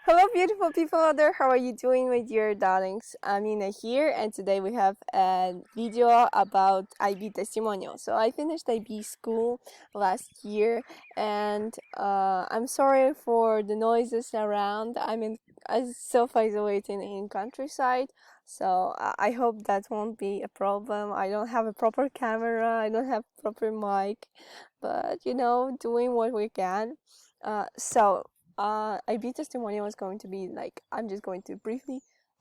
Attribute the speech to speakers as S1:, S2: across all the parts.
S1: Hello, beautiful people out there. How are you doing, my dear darlings? Amina here, and today we have a video about IB testimonial. So I finished IB school last year, and I'm sorry for the noises around. I'm self-isolating in countryside, so I hope that won't be a problem. I don't have a proper camera. I don't have proper mic, but doing what we can. IB testimonial is going to be like, I'm just going to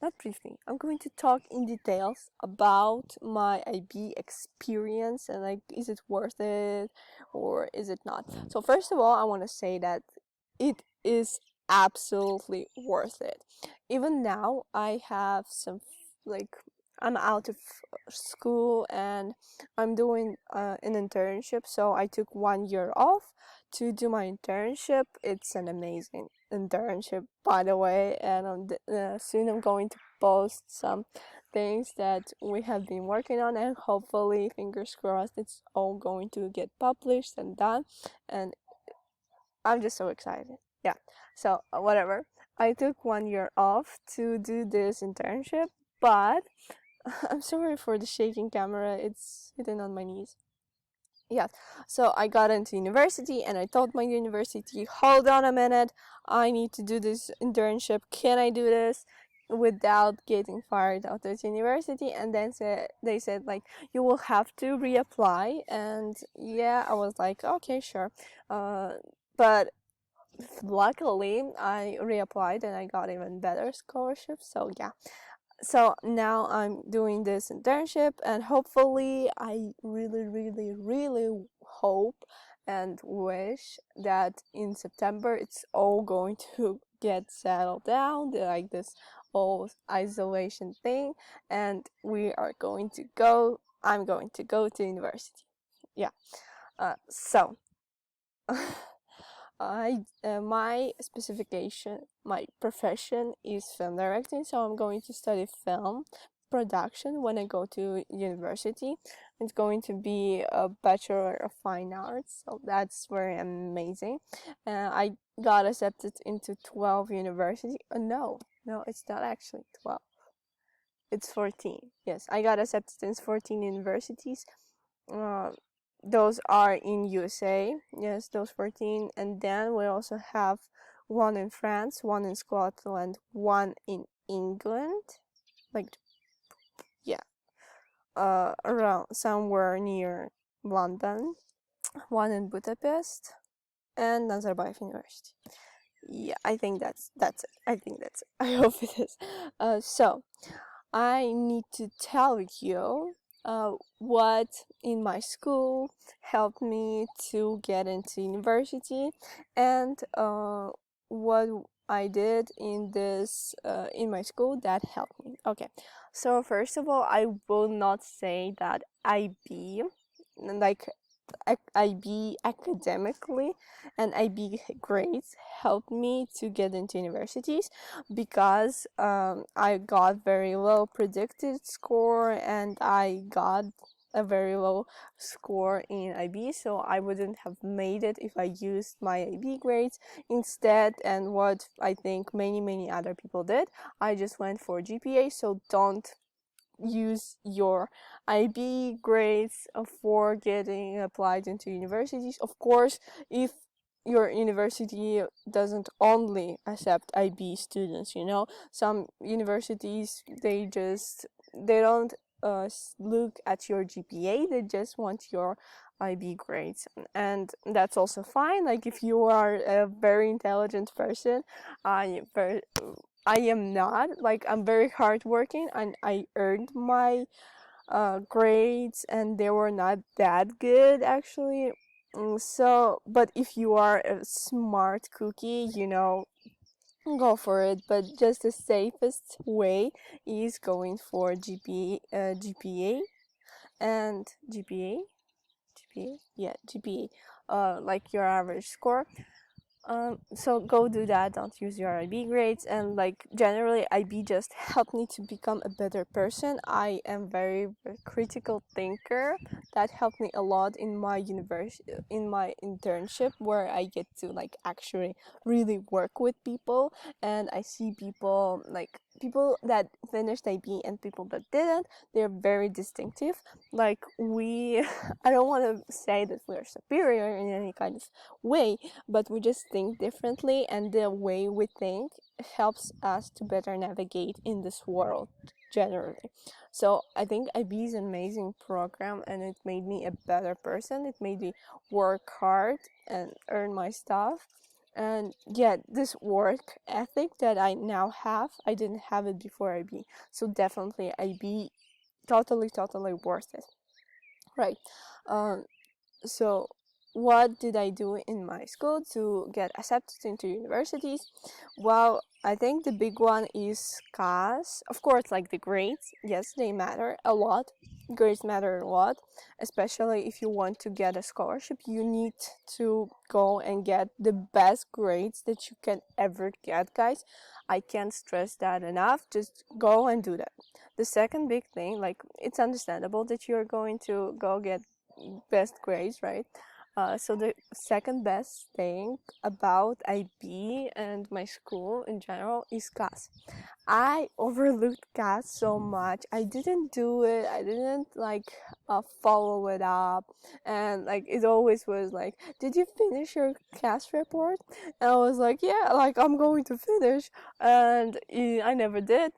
S1: not briefly, I'm going to talk in details about my IB experience and like, is it worth it or is it not? So first of all, I want to say that it is absolutely worth it. Even now, I have like, I'm out of school and I'm doing an internship. So I took 1 year off to do my internship. It's an amazing internship, by the way, and soon I'm going to post some things that we have been working on, and hopefully, fingers crossed, it's all going to get published and done. And I'm just so excited. Yeah. So whatever. I took 1 year off to do this internship, but I'm sorry for the shaking camera. It's hitting on my knees. Yeah, so I got into university and I told my university, hold on a minute, I need to do this internship. Can I do this without getting fired out of university? And then they said like, you will have to reapply. And yeah, I was like, okay, sure. But luckily I reapplied and I got even better scholarship. So yeah, so now I'm doing this internship, and hopefully I really hope and wish that in September it's all going to get settled down, like this whole isolation thing, and I'm going to go to university. Yeah. So my my profession is film directing, so I'm going to study film production when I go to university. It's going to be a Bachelor of Fine Arts, so that's very amazing. I got accepted into 12 university. No, it's not actually 12. It's 14. Yes, I got accepted in 14 universities. Uh, those are in USA. Yes, those 14. And then we also have one in France, one in Scotland, one in England. Like, yeah, around somewhere near London, one in Budapest, and Nazarbayev University. Yeah, I think that's it. I think that's it. I hope it is. So I need to tell you what in my school helped me to get into university, and what I did in my school that helped me. Okay, so first of all, I will not say that IB, like IB academically and IB grades helped me to get into universities, because I got very low predicted score and I got a very low score in IB, so I wouldn't have made it if I used my IB grades instead. And what I think many other people did, I just went for GPA. So don't use your IB grades for getting applied into universities. Of course, if your university doesn't only accept IB students, some universities, they don't look at your GPA, they just want your IB grades, and that's also fine. Like, if you are a very intelligent person, I am not. Like, I'm very hardworking and I earned my grades, and they were not that good actually. So, but if you are a smart cookie, go for it. But just the safest way is going for GPA and GPA, yeah, GPA, like your average score. So go do that. Don't use your IB grades. And like generally, IB just helped me to become a better person. I am very critical thinker. That helped me a lot in my in my internship, where I get to like actually really work with people, and I see people like people that finished IB and people that didn't. They're very distinctive. Like we, I don't want to say that we're superior in any kind of way, but we just think differently, and the way we think helps us to better navigate in this world generally. So I think IB is an amazing program, and it made me a better person. It made me work hard and earn my stuff. And yeah, this work ethic that I now have, I didn't have it before IB. So definitely IB, totally worth it. Right. Um, so what did I do in my school to get accepted into universities? Well, I think the big one is CAS. Of course, like the grades, yes, they matter a lot. Grades matter a lot, especially if you want to get a scholarship. You need to go and get the best grades that you can ever get, guys. I can't stress that enough. Just go and do that. The second big thing, like, it's understandable that you're going to go get best grades, right? So the second best thing about IB and my school in general is CAS. I overlooked CAS so much. I didn't do it. I didn't like follow it up, and like it always was like, "Did you finish your CAS report?" And I was like, "Yeah, like I'm going to finish," and I never did.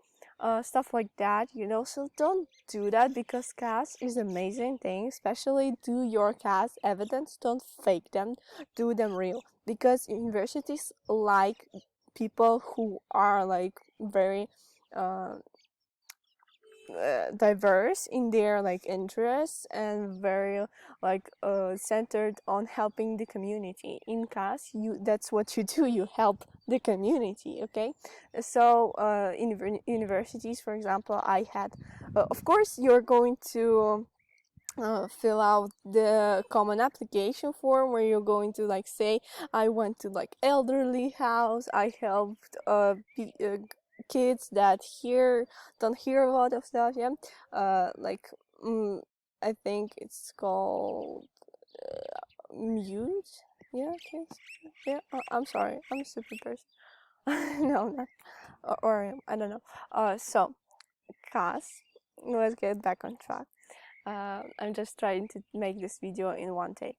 S1: Stuff like that, you know. So don't do that, because CAS is an amazing thing. Especially do your CAS evidence. Don't fake them. Do them real, because universities like people who are like very uh, diverse in their like interests, and very like centered on helping the community. In CAS, you that's what you do. You help the community. Okay, so in universities, for example, I had of course you're going to fill out the common application form, where you're going to like say, I went to like elderly house, I helped kids that don't hear a lot of stuff. Yeah, like mm, I think it's called mute. Yeah, kids. Yeah, I'm sorry, I'm a stupid person. No, not or I don't know. So CAS, let's get back on track. I'm just trying to make this video in one take.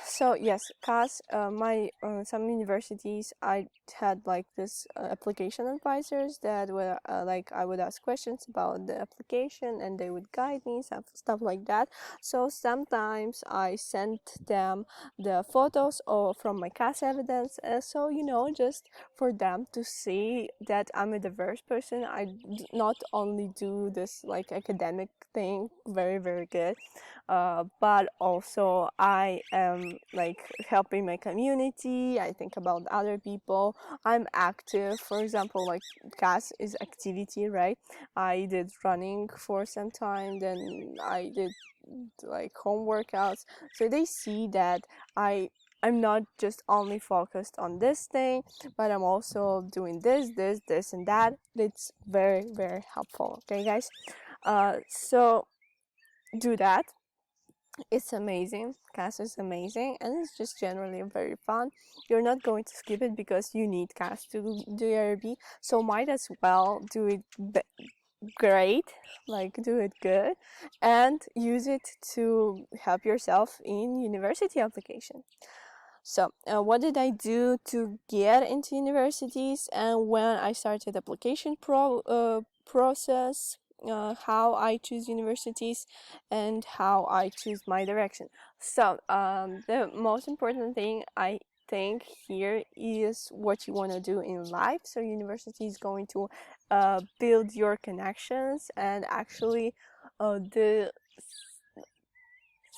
S1: So yes, CAS, my some universities, I had like this application advisors that were like, I would ask questions about the application and they would guide me, stuff like that. So sometimes I sent them the photos or from my CAS evidence, so you know, just for them to see that I'm a diverse person. I not only do this like academic thing very good, but also I am like helping my community. I think about other people. I'm active. For example, like CAS is activity, right? I did running for some time, then I did like home workouts. So they see that I'm not just only focused on this thing, but I'm also doing this and that. It's very helpful. Okay, guys. So do that. It's amazing. CAS is amazing, and it's just generally very fun. You're not going to skip it because you need CAS to do your IB, so might as well do it great, like do it good, and use it to help yourself in university application. So, what did I do to get into universities, and when I started application process, how I choose universities, and how I choose my direction. So, the most important thing I think here is what you want to do in life. So, university is going to build your connections, and actually, the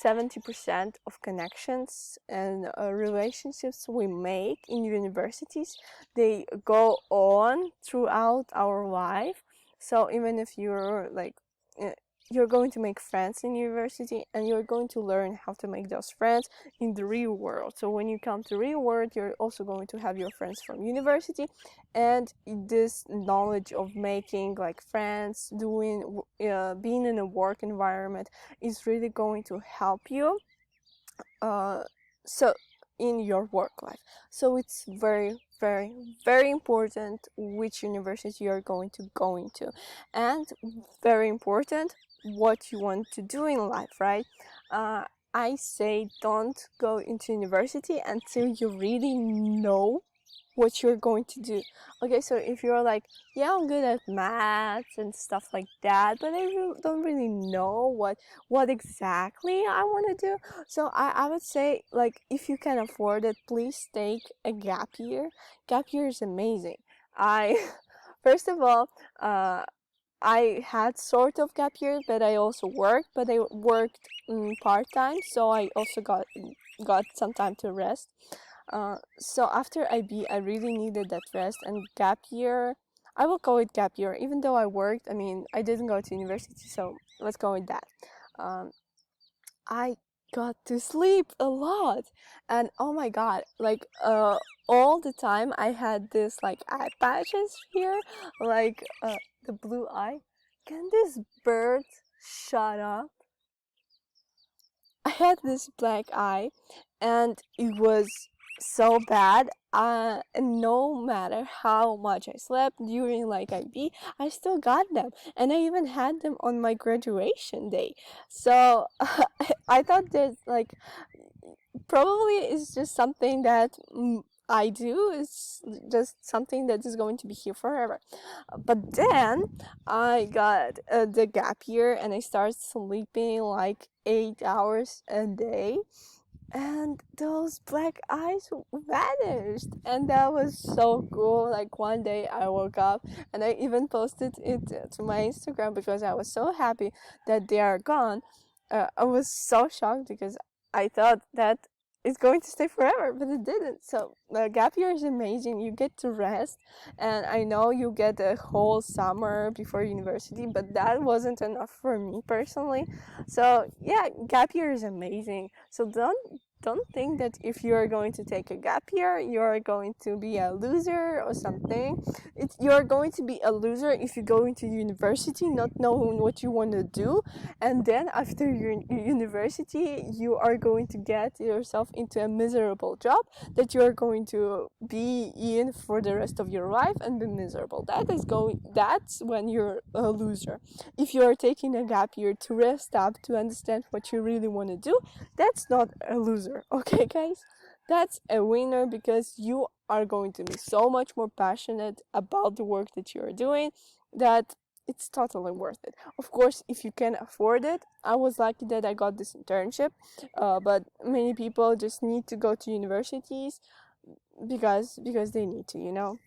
S1: 70% of connections and relationships we make in universities, they go on throughout our life. So even if you're like you're going to make friends in university, and you're going to learn how to make those friends in the real world. So when you come to real world, you're also going to have your friends from university, and this knowledge of making like friends, being in a work environment is really going to help you so in your work life. So it's very, very, very important which university you're going to go into, and very important what you want to do in life, right? I say don't go into university until you really know what you're going to do. Okay, so if you're like, yeah, I'm good at maths and stuff like that, but don't really know what exactly I want to do. So I would say, like, if you can afford it, please take a gap year. Gap year is amazing. I first of all, I had sort of gap year, but I also worked, but I worked part-time, so I also got some time to rest. So after IB, I really needed that rest, and gap year, I will call it gap year, even though I worked. I mean, I didn't go to university, so let's go with that. Um, I got to sleep a lot, and oh my god, like all the time I had this like eye patches here, like the blue eye. Can this bird shut up? I had this black eye, and it was so bad. No matter how much I slept during like IB, I still got them, and I even had them on my graduation day. So I thought that like probably it's just something that I do. It's just something that is going to be here forever. But then I got the gap year, and I started sleeping like 8 hours a day, and those black eyes vanished, and that was so cool. Like one day I woke up, and I even posted it to my Instagram because I was so happy that they are gone. I was so shocked because I thought that it's going to stay forever, but it didn't. So the gap year is amazing. You get to rest, and I know you get a whole summer before university, but that wasn't enough for me personally. So yeah, gap year is amazing. So don't think that if you're going to take a gap year, you're going to be a loser or something. You're going to be a loser if you go into university not knowing what you want to do, and then after your university, you are going to get yourself into a miserable job that you're going to be in for the rest of your life and be miserable. That's when you're a loser. If you're taking a gap year to rest up, to understand what you really want to do, that's not a loser. Okay, guys? That's a winner, because you are going to be so much more passionate about the work that you're doing, that it's totally worth it. Of course, if you can afford it, I was lucky that I got this internship, but many people just need to go to universities because they need to, you know.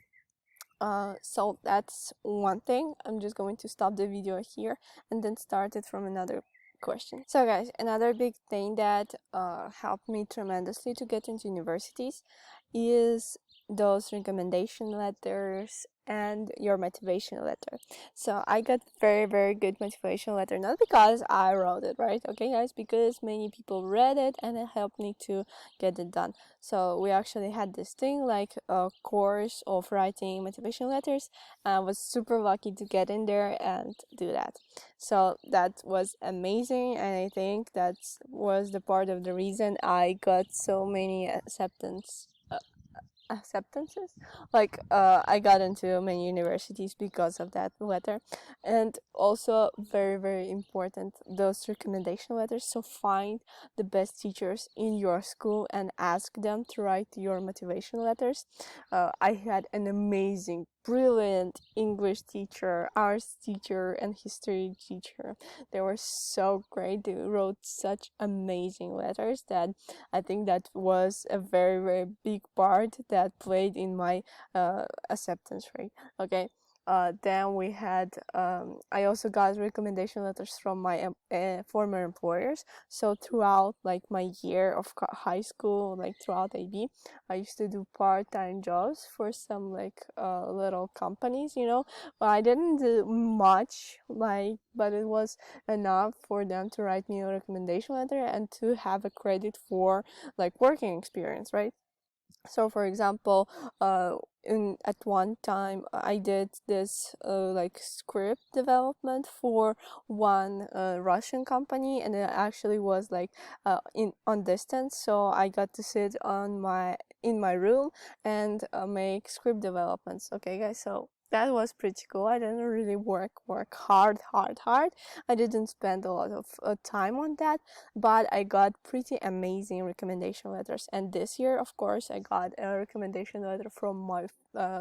S1: So that's one thing. I'm just going to stop the video here and then start it from another question. So guys, another big thing that helped me tremendously to get into universities is those recommendation letters and your motivation letter. So I got very, very good motivation letter, not because I wrote it, right? Okay, guys, because many people read it and it helped me to get it done. So we actually had this thing like a course of writing motivation letters. I was super lucky to get in there and do that. So that was amazing, and I think that was the part of the reason I got so many acceptances. Like I got into many universities because of that letter. And also very, very important, those recommendation letters. So find the best teachers in your school and ask them to write your motivation letters. I had an amazing, brilliant English teacher, arts teacher, and history teacher. They were so great. They wrote such amazing letters that I think that was a very, very big part that played in my acceptance rate. Okay. then we had I also got recommendation letters from my former employers. So throughout like my year of high school, like throughout AB, I used to do part-time jobs for some like little companies, but I didn't do much, like, but it was enough for them to write me a recommendation letter and to have a credit for like working experience, right? So for example, at one time I did this like script development for one Russian company, and it actually was like in on distance, so I got to sit in my room and make script developments. Okay, guys, so that was pretty cool. I didn't really work hard. I didn't spend a lot of time on that, but I got pretty amazing recommendation letters. And this year, of course, I got a recommendation letter from my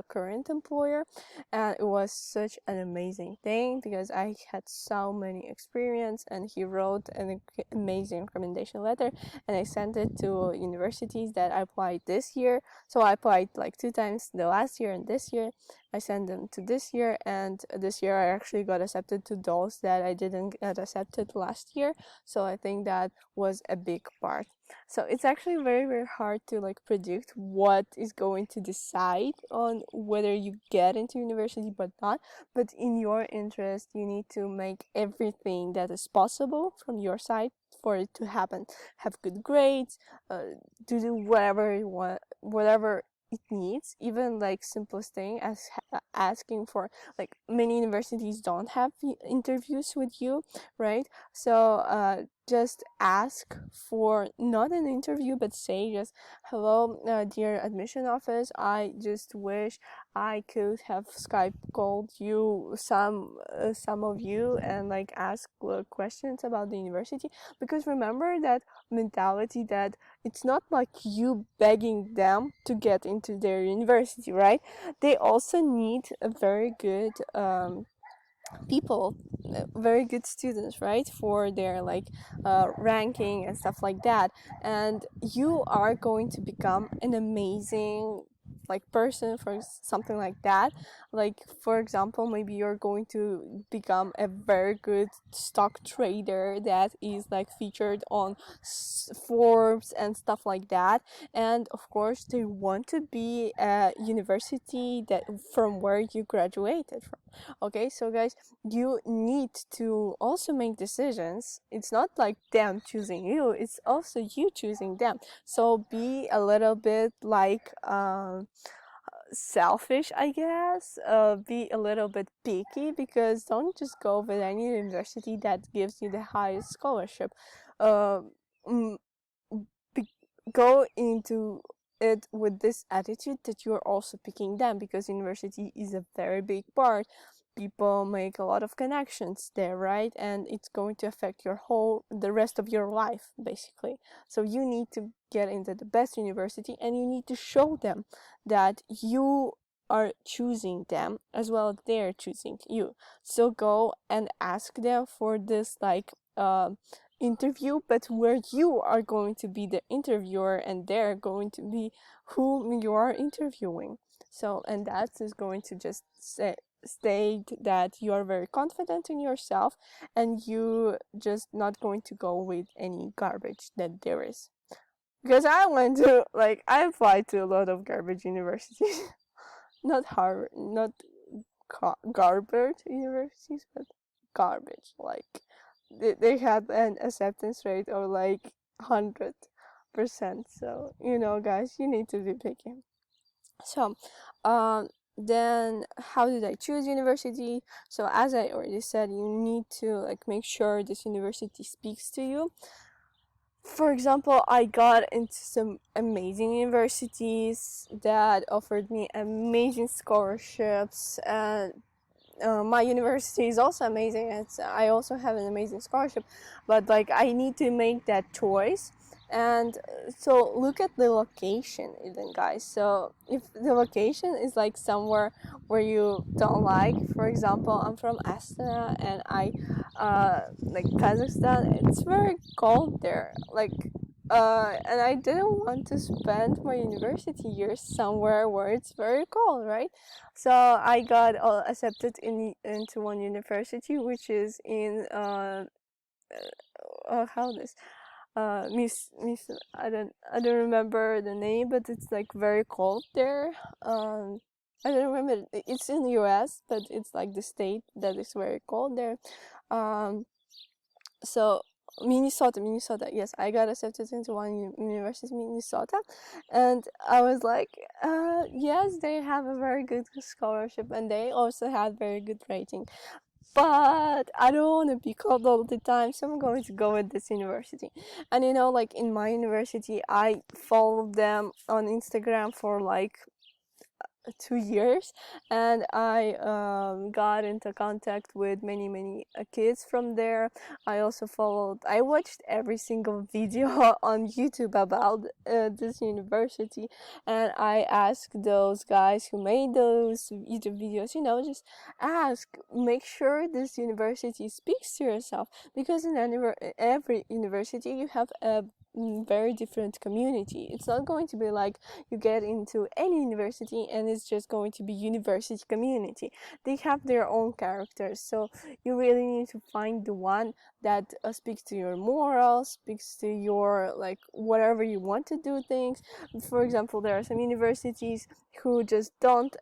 S1: current employer, and it was such an amazing thing because I had so many experience, and he wrote an amazing recommendation letter, and I sent it to universities that I applied this year. So I applied like 2 times, the last year and this year. I sent them to this year, and this year I actually got accepted to those that I didn't get accepted last year. So I think that was a big part. So it's actually very hard to like predict what is going to decide on whether you get into university but not. But in your interest, you need to make everything that is possible from your side for it to happen. Have good grades, to do whatever you want, whatever it needs, even like simplest thing as asking for, like, many universities don't have interviews with you, right? So just ask for not an interview, but say just, hello, dear admission office, I just wish I could have Skype called you, some of you, and like ask questions about the university. Because remember that mentality that it's not like you begging them to get into their university, right? They also need a very good people, very good students, right, for their like ranking and stuff like that. And you are going to become an amazing like person for something like that. Like, for example, maybe you're going to become a very good stock trader that is like featured on Forbes and stuff like that. And of course they want to be a university that from where you graduated from. Okay, so guys, you need to also make decisions. It's not like them choosing you, it's also you choosing them. So be a little bit like selfish, I guess. Be a little bit picky, because don't just go with any university that gives you the highest scholarship. uh, mm, Go into it with this attitude that you're also picking them, because university is a very big part. People make a lot of connections there, right? And it's going to affect the rest of your life, basically. So you need to get into the best university, and you need to show them that you are choosing them as well as they're choosing you. So go and ask them for this like interview, but where you are going to be the interviewer and they're going to be whom you are interviewing. So, and that is going to just state that you are very confident in yourself, and you just not going to go with any garbage that there is. Because I applied to a lot of garbage universities. Not Harvard, not garbage universities, but garbage. Like, they had an acceptance rate of like 100%. So, guys, you need to be picky. So, then how did I choose university? So as I already said, you need to like make sure this university speaks to you. For example, I got into some amazing universities that offered me amazing scholarships, and my university is also amazing. I also have an amazing scholarship, but like I need to make that choice. And so look at the location even, guys. So if the location is like somewhere where you don't like, for example, I'm from Astana, and I like Kazakhstan, it's very cold there. Like, and I didn't want to spend my university years somewhere where it's very cold, right? So I got accepted into one university, which is in how this Miss I don't remember the name, but it's like very cold there. I don't remember. It's in the U.S., but it's like the state that is very cold there. Um, so Minnesota. Yes, I got accepted into one university, Minnesota, and I was like, yes, they have a very good scholarship, and they also had very good rating. But I don't want to be cold all the time, so I'm going to go with this university. And like in my university, I followed them on Instagram for like 2 years, and I got into contact with many kids from there. I watched every single video on YouTube about this university, and I asked those guys who made those YouTube videos, just make sure this university speaks to yourself, because in every university you have a very different community. It's not going to be like you get into any university and it's just going to be university community. They have their own characters, so you really need to find the one that speaks to your morals, speaks to your like whatever you want to do things. For example, there are some universities who just don't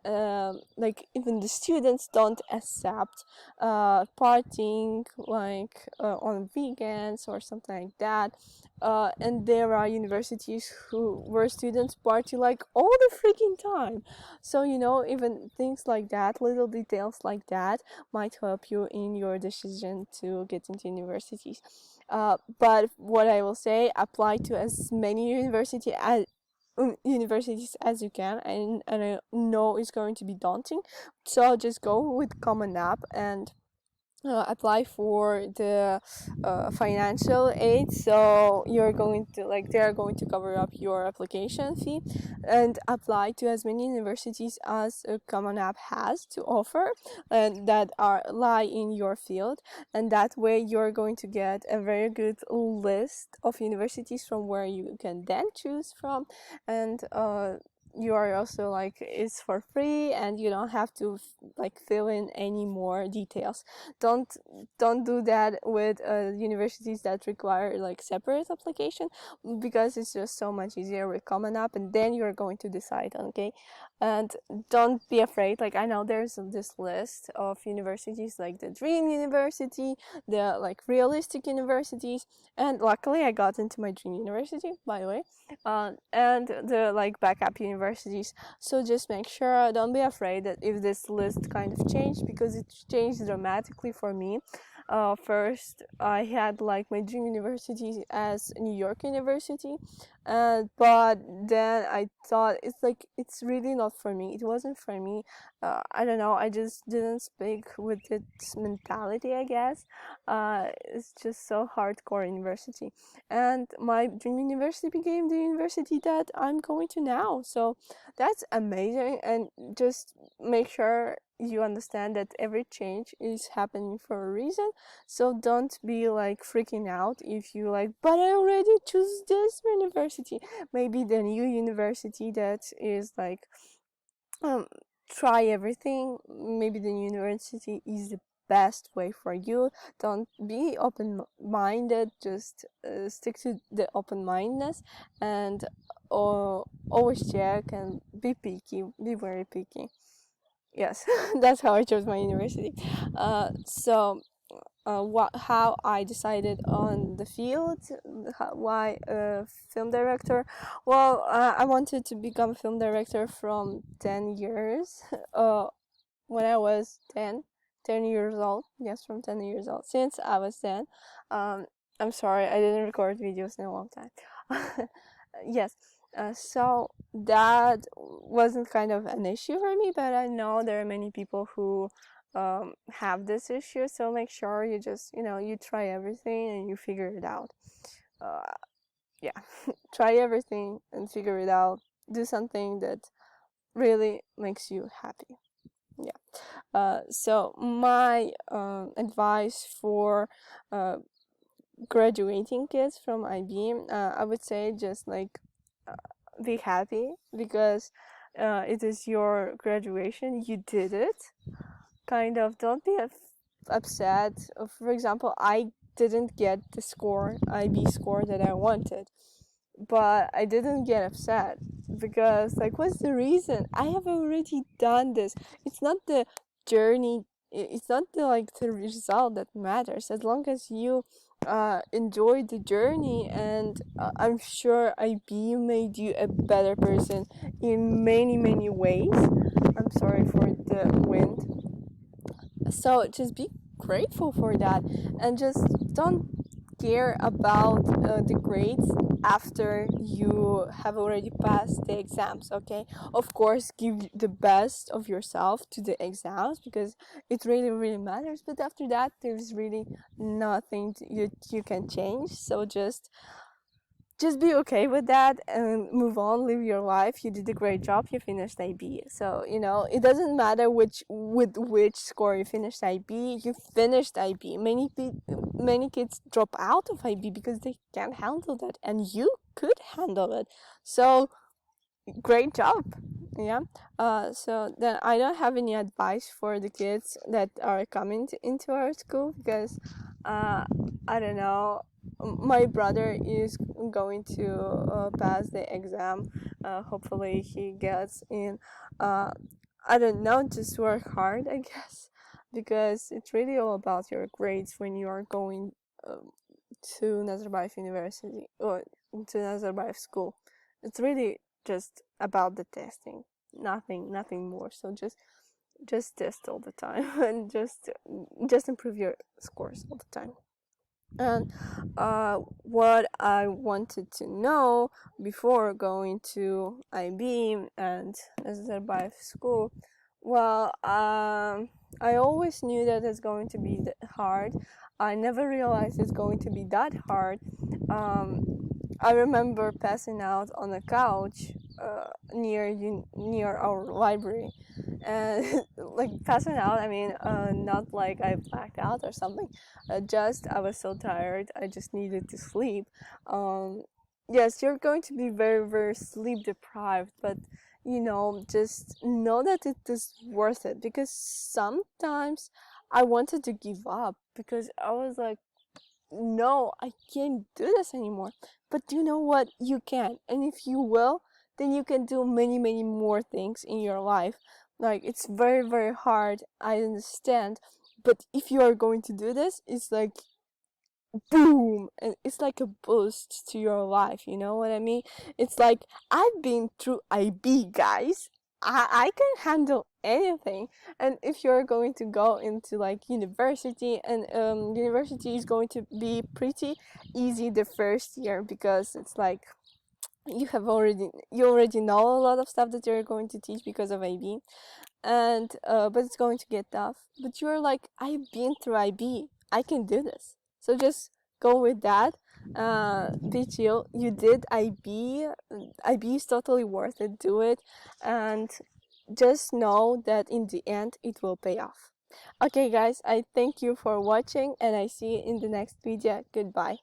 S1: like, even the students don't accept partying like on weekends or something like that. And there are universities where students party like all the freaking time. So even things like that, little details like that, might help you in your decision to get into universities. But what I will say, apply to as many universities as you can, and I know it's going to be daunting, so just go with Common App and apply for the financial aid. So you're going to like they are going to cover up your application fee, and apply to as many universities as Common App has to offer, and that are lie in your field. And that way you're going to get a very good list of universities from where you can then choose from. And you are also like, it's for free, and you don't have to like fill in any more details. Don't do that with universities that require like separate application, because it's just so much easier with Common App, and then you're going to decide. Okay, and don't be afraid. Like, I know there's this list of universities, like the dream university, the like realistic universities, and luckily I got into my dream university, by the way, and the like backup universities. So just make sure, don't be afraid that if this list kind of changed, because it changed dramatically for me. First I had like my dream university as New York University, but then I thought it's really not for me. It wasn't for me. I don't know, I just didn't speak with its mentality, I guess. It's just so hardcore university, and my dream university became the university that I'm going to now. So that's amazing. And just make sure you understand that every change is happening for a reason. So don't be like freaking out if you like, but I already choose this university. Maybe the new university that is like, um try everything. Maybe the university is the best way for you. Don't be open-minded, just stick to the open-mindedness, and always check and be picky, be very picky. Yes, that's how I chose my university. So how I decided on the field, why film director. Well, I wanted to become a film director from 10 years, when I was 10 years old. Yes, from 10 years old, since I was 10. um, I'm sorry, I didn't record videos in a long time. Yes, so that wasn't kind of an issue for me, but I know there are many people who have this issue. So make sure you just you try everything and you figure it out. uh, yeah. Try everything and figure it out. Do something that really makes you happy. Yeah. So my advice for graduating kids from IB, I would say just like be happy because it is your graduation. You did it. Kind of don't be upset. For example, I didn't get the IB score that I wanted, but I didn't get upset because, like, what's the reason? I have already done this. It's not the journey, it's not the like the result that matters, as long as you enjoy the journey. And I'm sure IB made you a better person in many ways. I'm sorry for the wind. So just be grateful for that, and just don't care about the grades after you have already passed the exams. Okay, of course give the best of yourself to the exams because it really matters, but after that there's really nothing you can change. So just be okay with that and move on, live your life. You did a great job, you finished IB. So it doesn't matter with which score you finished IB. You finished IB. Many kids drop out of IB because they can't handle that, and you could handle it. So great job. Yeah. So then I don't have any advice for the kids that are coming into our school because I don't know, my brother is going to pass the exam. Hopefully he gets in. I don't know, just work hard, I guess, because it's really all about your grades when you are going to Nazarbayev University or to Nazarbayev school. It's really just about the testing, nothing more. So just test all the time and just improve your scores all the time. And what I wanted to know before going to IB and Nazarbayev school, well, I always knew that it's going to be hard. I never realized it's going to be that hard. I remember passing out on a couch near our library, and like passing out, I mean, not like I blacked out or something. Just I was so tired, I just needed to sleep. Yes, you're going to be very sleep deprived, but just know that it is worth it, because sometimes I wanted to give up because I was like, no, I can't do this anymore. But you know what? You can. And if you will, then you can do many more things in your life. Like, it's very hard, I understand. But if you are going to do this, it's like boom, and it's like a boost to your life. You know what I mean? It's like, I've been through IB, guys. I can handle anything. And if you're going to go into like university, and university is going to be pretty easy the first year, because it's like you already know a lot of stuff that you're going to teach because of IB. And but it's going to get tough. But you're like, I've been through IB, I can do this. So just go with that. Be chill. You did IB. IB is totally worth it. Do it. And just know that in the end it will pay off. Okay guys, I thank you for watching, and I see you in the next video. Goodbye.